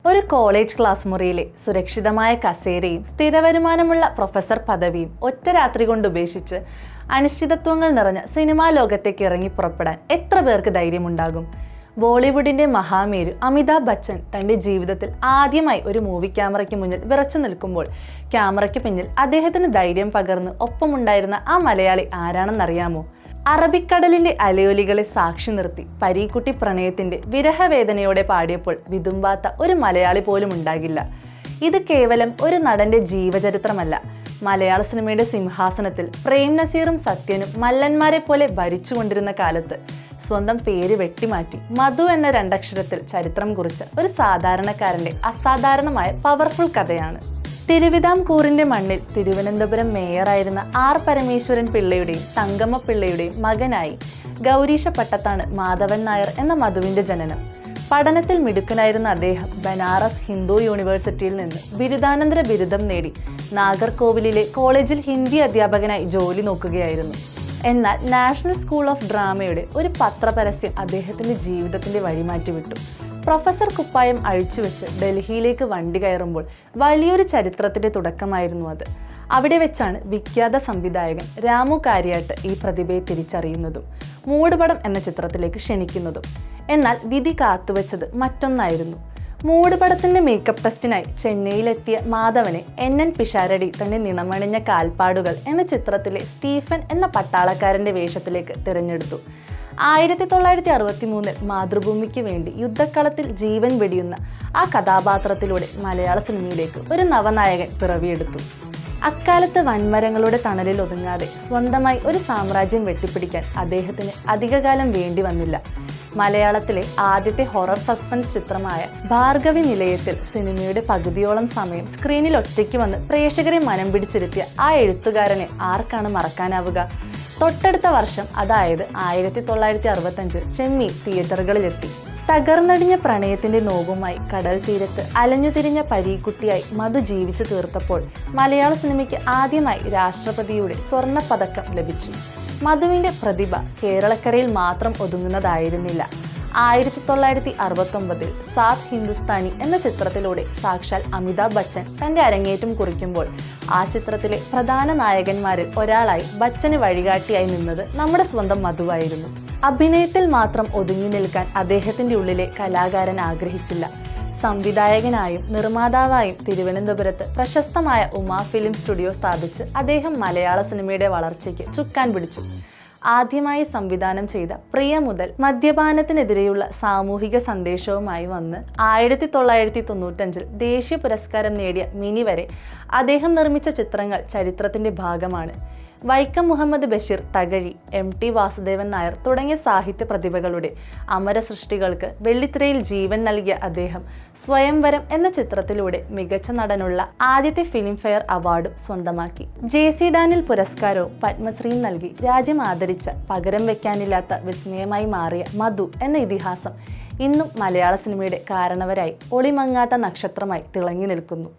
ഒരു college class മുറിയിലെ സുരക്ഷിതമായ കസേരയും സ്ഥിരവരുമാനമുള്ള പ്രൊഫസർ പദവിയും ഒറ്റ രാത്രി കൊണ്ട് ഉപേക്ഷിച്ച് അനിശ്ചിതത്വങ്ങൾ നിറഞ്ഞ സിനിമാ ലോകത്തേക്ക് ഇറങ്ങി പുറപ്പെടാൻ എത്ര പേർക്ക് ധൈര്യമുണ്ടാകും? ബോളിവുഡിന്റെ മഹാമേരു അമിതാഭ് ബച്ചൻ തന്റെ ജീവിതത്തിൽ ആദ്യമായി ഒരു മൂവി ക്യാമറയ്ക്ക് മുന്നിൽ വിറച്ചു നിൽക്കുമ്പോൾ ക്യാമറയ്ക്ക് പിന്നിൽ അദ്ദേഹത്തിന് ധൈര്യം പകർന്ന് ഒപ്പമുണ്ടായിരുന്ന ആ മലയാളി ആരാണെന്നറിയാമോ? അറബിക്കടലിന്റെ അലയൊലികളെ സാക്ഷി നിർത്തി പരീക്കുട്ടി പ്രണയത്തിന്റെ വിരഹവേദനയോടെ പാടിയപ്പോൾ വിതുമ്പാത്ത ഒരു മലയാളി പോലും ഉണ്ടാകില്ല. ഇത് കേവലം ഒരു നടന്റെ ജീവചരിത്രമല്ല. മലയാള സിനിമയുടെ സിംഹാസനത്തിൽ പ്രേം നസീറും സത്യനും മല്ലന്മാരെ പോലെ ഭരിച്ചുകൊണ്ടിരുന്ന കാലത്ത് സ്വന്തം പേര് വെട്ടിമാറ്റി മധു എന്ന രണ്ടക്ഷരത്തിൽ ചരിത്രം കുറിച്ച ഒരു സാധാരണക്കാരന്റെ അസാധാരണമായ പവർഫുൾ കഥയാണ്. തിരുവിതാംകൂറിന്റെ മണ്ണിൽ തിരുവനന്തപുരം മേയറായിരുന്ന ആർ പരമേശ്വരൻ പിള്ളയുടെയും തങ്കമ്മ പിള്ളയുടെയും മകനായി ഗൗരീശ പട്ടത്താണ് മാധവൻ നായർ എന്ന മധുവിന്റെ ജനനം. പഠനത്തിൽ മിടുക്കനായിരുന്ന അദ്ദേഹം ബനാറസ് ഹിന്ദു യൂണിവേഴ്സിറ്റിയിൽ നിന്ന് ബിരുദാനന്തര ബിരുദം നേടി നാഗർകോവിലിലെ കോളേജിൽ ഹിന്ദി അധ്യാപകനായി ജോലി നോക്കുകയായിരുന്നു. എന്നാൽ നാഷണൽ സ്കൂൾ ഓഫ് ഡ്രാമയുടെ ഒരു പത്രപരസ്യം അദ്ദേഹത്തിന്റെ ജീവിതത്തിന്റെ വഴിമാറ്റിവിട്ടു. പ്രൊഫസർ കുപ്പായം അഴിച്ചുവെച്ച് ഡൽഹിയിലേക്ക് വണ്ടി കയറുമ്പോൾ വലിയൊരു ചരിത്രത്തിന്റെ തുടക്കമായിരുന്നു അത്. അവിടെ വെച്ചാണ് വിഖ്യാത സംവിധായകൻ രാമു കാര്യാട്ട് ഈ പ്രതിഭയെ തിരിച്ചറിയുന്നതും മൂടുപടം എന്ന ചിത്രത്തിലേക്ക് ക്ഷണിക്കുന്നതും. എന്നാൽ വിധി കാത്തുവെച്ചത് മറ്റൊന്നായിരുന്നു. മൂടുപടത്തിന്റെ മേക്കപ്പ് ടെസ്റ്റിനായി ചെന്നൈയിലെത്തിയ മാധവനെ NN പിഷാരടി തന്റെ നിണമണിഞ്ഞ കാൽപ്പാടുകൾ എന്ന ചിത്രത്തിലെ സ്റ്റീഫൻ എന്ന പട്ടാളക്കാരന്റെ വേഷത്തിലേക്ക് തിരഞ്ഞെടുത്തു. 1963 മാതൃഭൂമിക്ക് വേണ്ടി യുദ്ധക്കളത്തിൽ ജീവൻ വെടിയുന്ന ആ കഥാപാത്രത്തിലൂടെ മലയാള സിനിമയിലേക്ക് ഒരു നവനായകൻ പിറവിയെടുത്തു. അക്കാലത്ത് വൻമരങ്ങളുടെ തണലിൽ ഒതുങ്ങാതെ സ്വന്തമായി ഒരു സാമ്രാജ്യം വെട്ടിപ്പിടിക്കാൻ അദ്ദേഹത്തിന് അധികകാലം വേണ്ടി വന്നില്ല. മലയാളത്തിലെ ആദ്യത്തെ ഹൊറർ സസ്പെൻസ് ചിത്രമായ ഭാർഗവി നിലയത്തിൽ സിനിമയുടെ പകുതിയോളം സമയം സ്ക്രീനിൽ ഒറ്റയ്ക്ക് വന്ന് പ്രേക്ഷകരെ മനം പിടിച്ചിരുത്തിയ ആ എഴുത്തുകാരനെ ആർക്കാണ് മറക്കാനാവുക? തൊട്ടടുത്ത വർഷം, അതായത് 1965 ചെമ്മീൻ തിയേറ്ററുകളിലെത്തി. തകർന്നടിഞ്ഞ പ്രണയത്തിന്റെ നോവുമായി കടൽ തീരത്ത് അലഞ്ഞുതിരിഞ്ഞ പരീക്കുട്ടിയായി മധു ജീവിച്ചു തീർത്തപ്പോൾ മലയാള സിനിമയ്ക്ക് ആദ്യമായി രാഷ്ട്രപതിയുടെ സ്വർണ്ണ പതക്കം ലഭിച്ചു. മധുവിന്റെ പ്രതിഭ കേരളക്കരയിൽ മാത്രം ഒതുങ്ങുന്നതായിരുന്നില്ല. 1969 സാത് ഹിന്ദുസ്ഥാനി എന്ന ചിത്രത്തിലൂടെ സാക്ഷാൽ അമിതാഭ് ബച്ചൻ തന്റെ അരങ്ങേറ്റം കുറിക്കുമ്പോൾ ആ ചിത്രത്തിലെ പ്രധാന നായകന്മാരിൽ ഒരാളായി ബച്ചന് വഴികാട്ടിയായി നിന്നത് നമ്മുടെ സ്വന്തം മധുവായിരുന്നു. അഭിനയത്തിൽ മാത്രം ഒതുങ്ങി നിൽക്കാൻ അദ്ദേഹത്തിന്റെ ഉള്ളിലെ കലാകാരൻ ആഗ്രഹിച്ചില്ല. സംവിധായകനായും നിർമ്മാതാവായും തിരുവനന്തപുരത്ത് പ്രശസ്തമായ ഉമാ ഫിലിം സ്റ്റുഡിയോ സ്ഥാപിച്ച് അദ്ദേഹം മലയാള സിനിമയുടെ വളർച്ചയ്ക്ക് ചുക്കാൻ പിടിച്ചു. ആദ്യമായി സംവിധാനം ചെയ്ത പ്രിയ മുതൽ മദ്യപാനത്തിനെതിരെയുള്ള സാമൂഹിക സന്ദേശവുമായി വന്ന് 1995 ദേശീയ പുരസ്കാരം നേടിയ മിനി വരെ അദ്ദേഹം നിർമ്മിച്ച ചിത്രങ്ങൾ ചരിത്രത്തിന്റെ ഭാഗമാണ്. വൈക്കം മുഹമ്മദ് ബഷീർ, തകഴി, MT വാസുദേവൻ നായർ തുടങ്ങിയ സാഹിത്യ പ്രതിഭകളുടെ അമര സൃഷ്ടികൾക്ക് വെള്ളിത്തിരയിൽ ജീവൻ നൽകിയ അദ്ദേഹം സ്വയംവരം എന്ന ചിത്രത്തിലൂടെ മികച്ച നടനുള്ള ആദ്യത്തെ ഫിലിം ഫെയർ അവാർഡും സ്വന്തമാക്കി. JC ഡാനിയൽ പുരസ്കാരവും പത്മശ്രീയും നൽകി രാജ്യം ആദരിച്ച പകരം വെക്കാനില്ലാത്ത വിസ്മയമായി മാറിയ മധു എന്ന ഇതിഹാസം ഇന്നും മലയാള സിനിമയുടെ കാരണവരായി ഒളിമങ്ങാത്ത നക്ഷത്രമായി തിളങ്ങി നിൽക്കുന്നു.